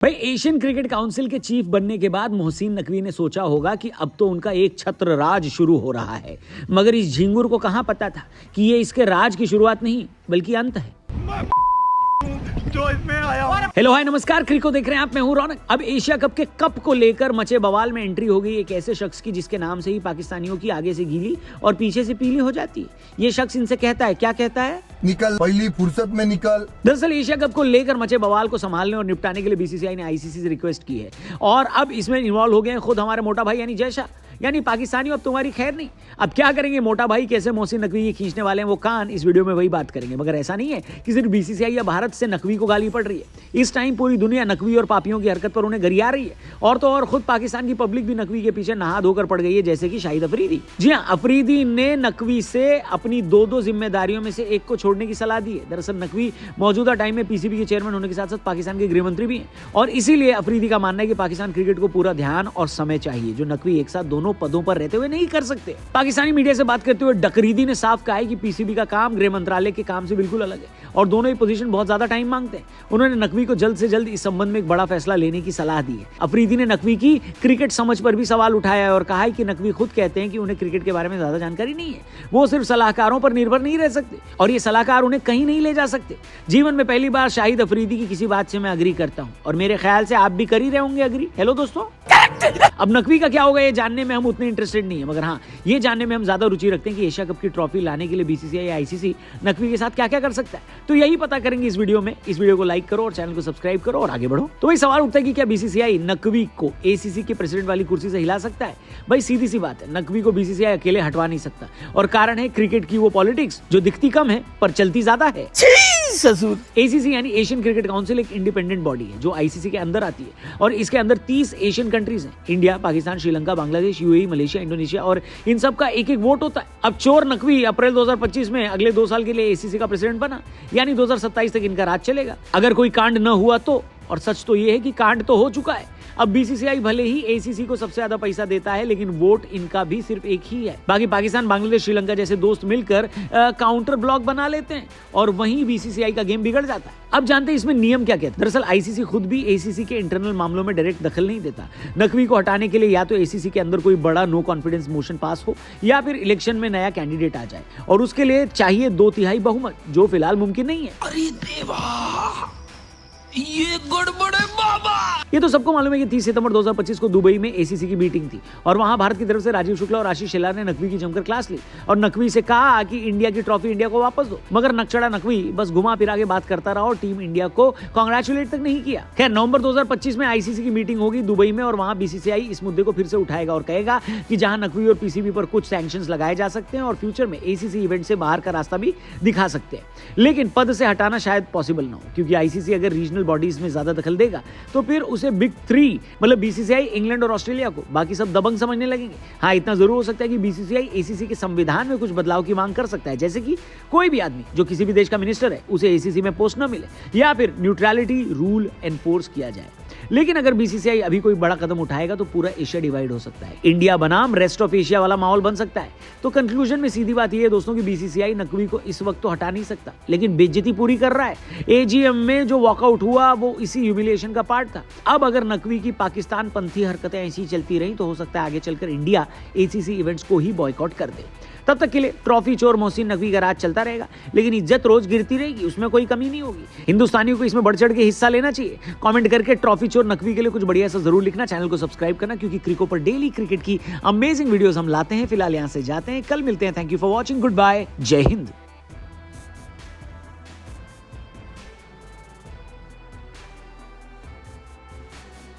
भाई Asian cricket council के chief बनने के बाद मोहसिन नकवी ने सोचा होगा कि अब तो उनका एक छत्र राज शुरू हो रहा है, मगर इस झिंगुर को कहां पता था कि ये इसके राज की शुरुआत नहीं बल्कि अंत है। जो इसमें आया। हेलो हाय नमस्कार, क्रिको देख रहे हैं आप, मैं हूं रौनक। अब एशिया कप के कप को लेकर मचे बवाल में एंट्री हो गई एक ऐसे शख्स की जिसके नाम से ही पाकिस्तानियों की आगे से गीली और पीछे से पीली हो जाती है। ये शख्स इनसे कहता है, क्या कहता है? निकल, पहली फुर्सत में निकल। दरअसल एशिया कप को लेकर मचे बवाल को संभालने और निपटाने के लिए बीसीसीआई ने आईसीसी से रिक्वेस्ट की है और अब इसमें इन्वॉल्व हो गए हैं खुद हमारे मोटा भाई यानी जय शाह। यानी पाकिस्तानी अब तुम्हारी खैर नहीं। अब क्या करेंगे मोटा भाई, कैसे मोहसिन नकवी ये खींचने वाले हैं वो कान, इस वीडियो में वही बात करेंगे। मगर ऐसा नहीं है कि सिर्फ बीसीसीआई या भारत से नकवी को गाली पड़ रही है। इस टाइम पूरी दुनिया नकवी और पापियों की हरकत पर उन्हें गरिया रही है और तो और खुद पाकिस्तान की पब्लिक भी नकवी के पीछे नहा धोकर पड़ गई है, जैसे कि शाहिद अफरीदी। जी हाँ, अफरीदी ने नकवी से अपनी दो जिम्मेदारियों में से एक को छोड़ने की सलाह दी है। दरअसल नकवी मौजूदा टाइम में पीसीबी के चेयरमैन होने के साथ साथ पाकिस्तान के गृह मंत्री भी हैं और इसीलिए अफरीदी का मानना है कि पाकिस्तान क्रिकेट को पूरा ध्यान और समय चाहिए, जो नकवी एक साथ दोनों पदों पर रहते हुए नहीं कर सकते। पाकिस्तानी मीडिया से बात करते हुए डकरीदी ने साफ कहा है कि पीसीबी का काम गृह मंत्रालय के काम से बिल्कुल अलग है और दोनों ही पोजीशन बहुत ज्यादा टाइम मांगते हैं। उन्होंने नकवी को जल्द से जल्द इस संबंध में एक बड़ा फैसला लेने की सलाह दी है। अफरीदी ने नकवी की क्रिकेट समझ पर भी सवाल उठाया है और कहा है कि नकवी खुद कहते हैं कि उन्हें क्रिकेट के बारे में ज्यादा जानकारी नहीं है, वो सिर्फ सलाहकारों पर निर्भर नहीं रह सकते और ये सलाहकार उन्हें कहीं नहीं ले जा सकते। जीवन में पहली बार शाहिद अफरीदी की किसी बात से मैं अग्री करता हूं और मेरे ख्याल से आप भी कर ही रहे होंगे अग्री। हेलो दोस्तों, अब नकवी का क्या होगा ये जानने में हम उतने इंटरेस्टेड नहीं है, मगर हाँ ये जानने में हम ज्यादा रुचि रखते हैं कि एशिया कप की ट्रॉफी लाने के लिए बीसीसीआई या आईसीसी नकवी के साथ क्या क्या कर सकता है। तो यही पता करेंगे इस वीडियो में। इस वीडियो को लाइक करो और चैनल को सब्सक्राइब करो और आगे बढ़ो। तो वही सवाल उठता है कि क्या बीसीसीआई नकवी को एसीसी के प्रेसिडेंट वाली कुर्सी से हिला सकता है? भाई सीधी सी बात है, नकवी को बीसीसीआई अकेले हटवा नहीं सकता और कारण है क्रिकेट की वो पॉलिटिक्स जो दिखती कम है पर चलती ज्यादा है। एसीसी यानी एशियन क्रिकेट काउंसिल एक इंडिपेंडेंट बॉडी है जो आईसीसी के अंदर आती है और इसके अंदर 30 एशियन कंट्रीज हैं। India, Pakistan, Sri Lanka, Bangladesh, UAE, Malaysia, Indonesia और इन सब का एक एक वोट होता है। अब चोर नकवी अप्रैल 2025 में अगले 2 साल के लिए एसीसी का प्रेसिडेंट बना, यानी 2027 तक इनका राज चलेगा अगर कोई कांड न हुआ तो। और सच तो ये है कि कांड तो हो चुका है। अब बीसीसीआई भले ही एसीसी को सबसे ज्यादा पैसा देता है लेकिन वोट इनका भी सिर्फ एक ही है। बाकी पाकिस्तान, बांग्लादेश, श्रीलंका जैसे दोस्त मिलकर काउंटर ब्लॉक बना लेते हैं और वहीं बीसीसीआई का गेम बिगड़ जाता है। अब जानते हैं इसमें नियम क्या कहते हैं। दरअसल आईसीसी खुद भी एसीसी के इंटरनल मामलों में डायरेक्ट दखल नहीं देता। नकवी को हटाने के लिए या तो एसीसी के अंदर कोई बड़ा नो कॉन्फिडेंस मोशन पास हो या फिर इलेक्शन में नया कैंडिडेट आ जाए और उसके लिए चाहिए 2/3 बहुमत, जो फिलहाल मुमकिन नहीं है। अरे देवा, ये गड़बड़ है बाबा। ये तो सबको मालूम है कि 30 सितंबर 2025 को दुबई में एसीसी की मीटिंग थी और वहां भारत की तरफ से राजीव शुक्ला और आशीष शेलार ने नकवी की जमकर क्लास ली और नकवी से कहा कि इंडिया की ट्रॉफी इंडिया को वापस दो। मगर नक्शड़ा नकवी बस घुमा फिरा के बात करता रहा और टीम इंडिया को कांग्रेचुलेट तक नहीं किया। खैर, नवंबर 2025 में आईसीसी की मीटिंग होगी दुबई में और वहां बीसीसीआई इस मुद्दे को फिर से उठाएगा और कहेगा कि जहां नकवी और पीसीबी पर कुछ सैंक्शंस लगाए जा सकते हैं और फ्यूचर में एसीसी इवेंट से बाहर का रास्ता भी दिखा सकते हैं, लेकिन पद से हटाना शायद पॉसिबल ना हो, क्योंकि आईसीसी अगर रीजनल बॉडीज में ज्यादा दखल देगा तो फिर उसे बिग 3 मतलब बीसीसीआई, इंग्लैंड और ऑस्ट्रेलिया को बाकी सब दबंग समझने लगेंगे। हाँ, इतना जरूर हो सकता है कि बीसीसीआई एसीसी के संविधान में कुछ बदलाव की मांग कर सकता है, जैसे कि कोई भी आदमी जो किसी भी देश का मिनिस्टर है उसे एसीसी में पोस्ट न मिले या फिर न्यूट्रलिटी रूल एनफोर्स किया जाए। लेकिन अगर बीसीसीआई अभी कोई बड़ा कदम उठाएगा तो पूरा एशिया डिवाइड हो सकता है, इंडिया बनाम रेस्ट ऑफ एशिया वाला माहौल बन सकता है। तो कंक्लूजन में सीधी बात यह है दोस्तों कि बीसीसीआई नकवी को इस वक्त तो हटा नहीं सकता लेकिन बेइज्जती पूरी कर रहा है। एजीएम में जो वॉकआउट हुआ वो इसी ह्यूमिलिएशन का पार्ट था। अब अगर नकवी की पाकिस्तान पंथी हरकतें ऐसी चलती रही तो हो सकता है आगे चलकर इंडिया एसीसी इवेंट्स को ही बॉयकॉट कर दे। तब तक के लिए ट्रॉफी चोर मोहसिन नकवी का राज चलता रहेगा लेकिन इज्जत रोज गिरती रहेगी, उसमें कोई कमी नहीं होगी। हिंदुस्तानियों को इसमें बढ़ चढ़ के हिस्सा लेना चाहिए। कमेंट करके ट्रॉफी चोर नकवी के लिए कुछ बढ़िया सा जरूर लिखना। चैनल को सब्सक्राइब करना क्योंकि क्रिको पर डेली क्रिकेट की अमेजिंग वीडियोस हम लाते हैं। फिलहाल यहां से जाते हैं, कल मिलते हैं। Thank you for watching, goodbye, जय हिंद।